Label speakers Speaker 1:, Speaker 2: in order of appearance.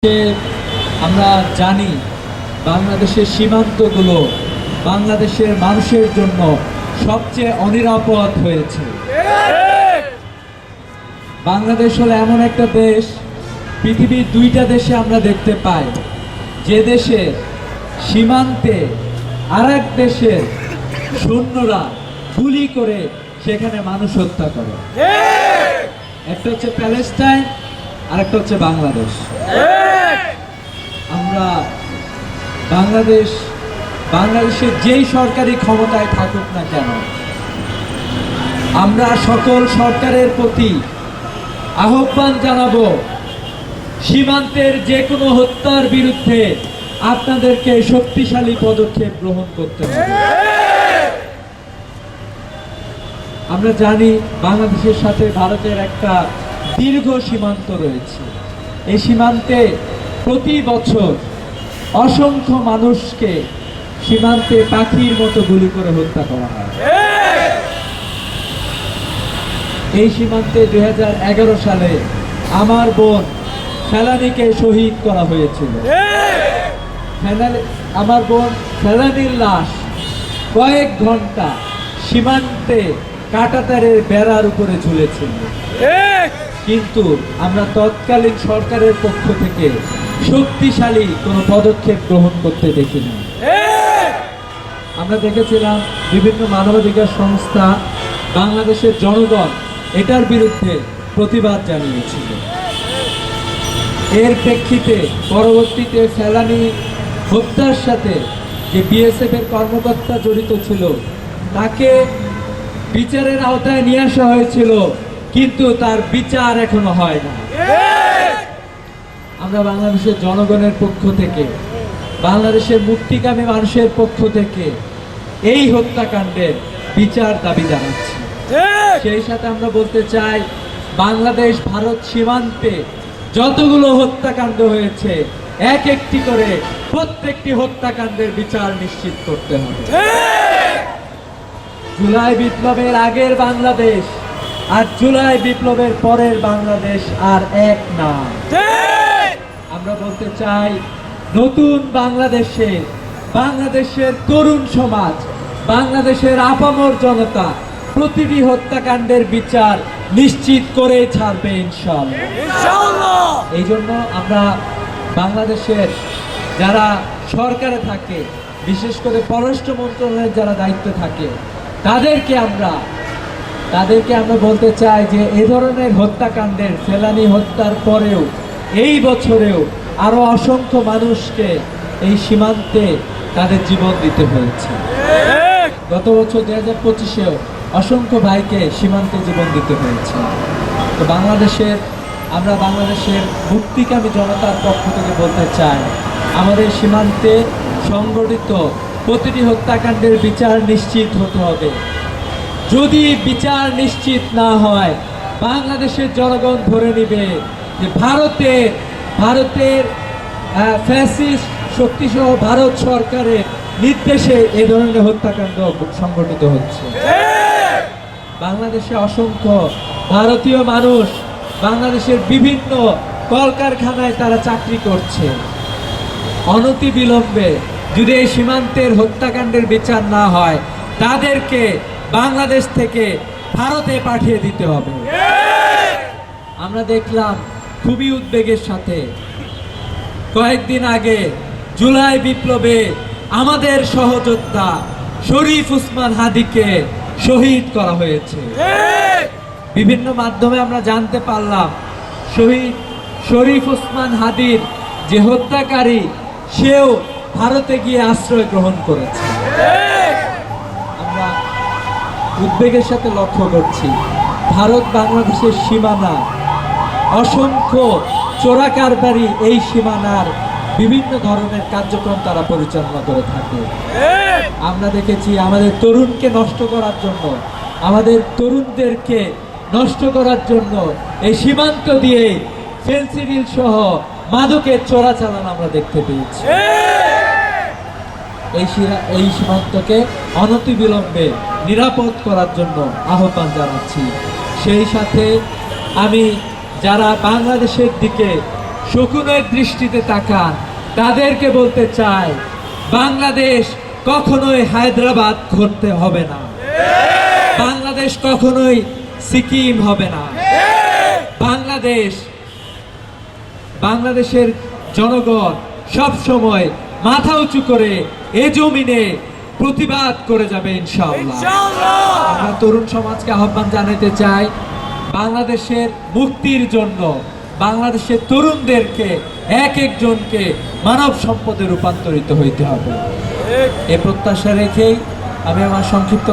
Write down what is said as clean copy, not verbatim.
Speaker 1: আমরা জানি বাংলাদেশের সীমান্তগুলো বাংলাদেশের মানুষের জন্য সবচেয়ে অনিরাপদ হয়েছে। বাংলাদেশ হলো এমন একটা দেশ, পৃথিবীর দুইটা দেশে আমরা দেখতে পাই যে দেশে সীমান্তে আরেক দেশের সৈন্যরা গুলি করে সেখানে মানুষ হত্যা করে। একটা হচ্ছে প্যালেস্টাইন, আরেকটা হচ্ছে বাংলাদেশ। আমরা বাংলাদেশের যেই সরকারি ক্ষমতায় থাকুক না কেন, আমরা সকল সরকারের প্রতি আহ্বান জানাবো, সীমান্তের যে কোনো হত্যার বিরুদ্ধে আপনাদেরকে শক্তিশালী পদক্ষেপ গ্রহণ করতে হবে। আমরা জানি বাংলাদেশের সাথে ভারতের একটা দীর্ঘ সীমান্ত রয়েছে। এই সীমান্তে প্রতি বছর অসংখ্য মানুষকে সীমান্তে পাখির মতো গুলি করে হত্যা করা হয়। এই সীমান্তে 2011 সালে আমার বোন ফেলানীকে শহীদ করা হয়েছিল। আমার বোন ফেলানীর লাশ কয়েক ঘন্টা সীমান্তে কাঁটাতারের বেড়ার উপরে ঝুলেছিল, কিন্তু আমরা তৎকালীন সরকারের পক্ষ থেকে শক্তিশালী কোনো পদক্ষেপ গ্রহণ করতে দেখিনি। আমরা দেখেছিলাম বিভিন্ন মানবাধিকার সংস্থা, বাংলাদেশের জনগণ এটার বিরুদ্ধে প্রতিবাদ জানিয়েছিল। এর প্রেক্ষিতে পরবর্তীতে ফেলানী হত্যার সাথে যে বিএসএফ এর কর্মকর্তা জড়িত ছিল তাকে বিচারের আওতায় নিয়ে আসা হয়েছিল, কিন্তু তার বিচার এখনো হয় না। আমরা বাংলাদেশের জনগণের পক্ষ থেকে, বাংলাদেশের মুক্তিকামী মানুষের পক্ষ থেকে এই হত্যাকাণ্ডের বিচার দাবি জানাচ্ছি। সেই সাথে আমরা বলতে চাই, বাংলাদেশ ভারত সীমান্তে যতগুলো হত্যাকাণ্ড হয়েছে এক একটি করে প্রত্যেকটি হত্যাকাণ্ডের বিচার নিশ্চিত করতে হবে। জুলাই বিপ্লবের আগের বাংলাদেশ আর জুলাই বিপ্লবের পরের বাংলাদেশ আর এক না। আমরা বলতে চাই, নতুন বাংলাদেশের তরুণ সমাজ, বাংলাদেশের আপামর জনতা প্রতিটি হত্যাকাণ্ডের বিচার নিশ্চিত করে ছাড়বে ইনশাআল্লাহ। এই জন্য আমরা বাংলাদেশের যারা সরকারে থাকে, বিশেষ করে পররাষ্ট্র মন্ত্রণালয়ের যারা দায়িত্বে থাকে, তাদেরকে আমরা বলতে চাই যে এ ধরনের হত্যাকাণ্ডের, ফেলানী হত্যার পরেও এই বছরেও আরো অসংখ্য মানুষকে এই সীমান্তে তাদের জীবন দিতে হয়েছে। গত বছর 2025-এও অসংখ্য ভাইকে সীমান্তে জীবন দিতে হয়েছে। তো আমরা বাংলাদেশের মুক্তিকামী জনতার পক্ষ থেকে বলতে চাই, আমাদের সীমান্তে সংগঠিত প্রতিটি হত্যাকাণ্ডের বিচার নিশ্চিত হতে হবে। যদি বিচার নিশ্চিত না হয়, বাংলাদেশের জনগণ ধরে নিবে যে ভারতের ফ্যাসিস্ট শক্তিসহ ভারত সরকারের নির্দেশে এই ধরনের হত্যাকাণ্ড সংগঠিত হচ্ছে। বাংলাদেশে অসংখ্য ভারতীয় মানুষ বাংলাদেশের বিভিন্ন কলকারখানায় তারা চাকরি করছে। অনতিবিলম্বে যদি এই সীমান্তের হত্যাকাণ্ডের বিচার না হয়, তাদেরকে বাংলাদেশ থেকে ভারতে পাঠিয়ে দিতে হবে। আমরা দেখলাম খুবই উদ্বেগের সাথে কয়েকদিন আগে জুলাই বিপ্লবে আমাদের সহযোদ্ধা শরীফ ওসমান হাদিকে শহীদ করা হয়েছে। বিভিন্ন মাধ্যমে আমরা জানতে পারলাম শহীদ শরীফ ওসমান হাদির যে হত্যাকারী, সেও ভারতে গিয়ে আশ্রয় গ্রহণ করেছে। আমরা উদ্বেগের সাথে লক্ষ্য করছি, ভারত বাংলাদেশের সীমানা অসংখ্য চোরা কারবারি এই সীমানার বিভিন্ন ধরনের কার্যক্রম তারা পরিচালনা করে থাকে। আমরা দেখেছি আমাদের তরুণকে নষ্ট করার জন্য, আমাদের তরুণদেরকে নষ্ট করার জন্য এই সীমান্ত দিয়ে ফেন্সিডিল সহ মাদকের চোরাচালান আমরা দেখতে পেয়েছি। এই সীমান্তকে অনতিবিলম্বে নিরাপদ করার জন্য আহ্বান জানাচ্ছি। সেই সাথে আমি যারা বাংলাদেশের দিকে শকুনের দৃষ্টিতে তাকান। তাদেরকে বলতে চাই, বাংলাদেশ কখনোই হায়দ্রাবাদ করতে হবে না, বাংলাদেশ কখনোই সিকিম হবে না। বাংলাদেশের জনগণ সব সময় মাথা উঁচু করে এ জমিনে প্রতিবাদ করে যাবে ইনশাআল্লাহ। আমরা তরুণ সমাজকে আহ্বান জানাতে চাই, বাংলাদেশের মুক্তির জন্য বাংলাদেশের তরুণদেরকে এক একজনকে মানব সম্পদে রূপান্তরিত হইতে হবে। এ প্রত্যাশা রেখেই আমি আমার সংক্ষিপ্ত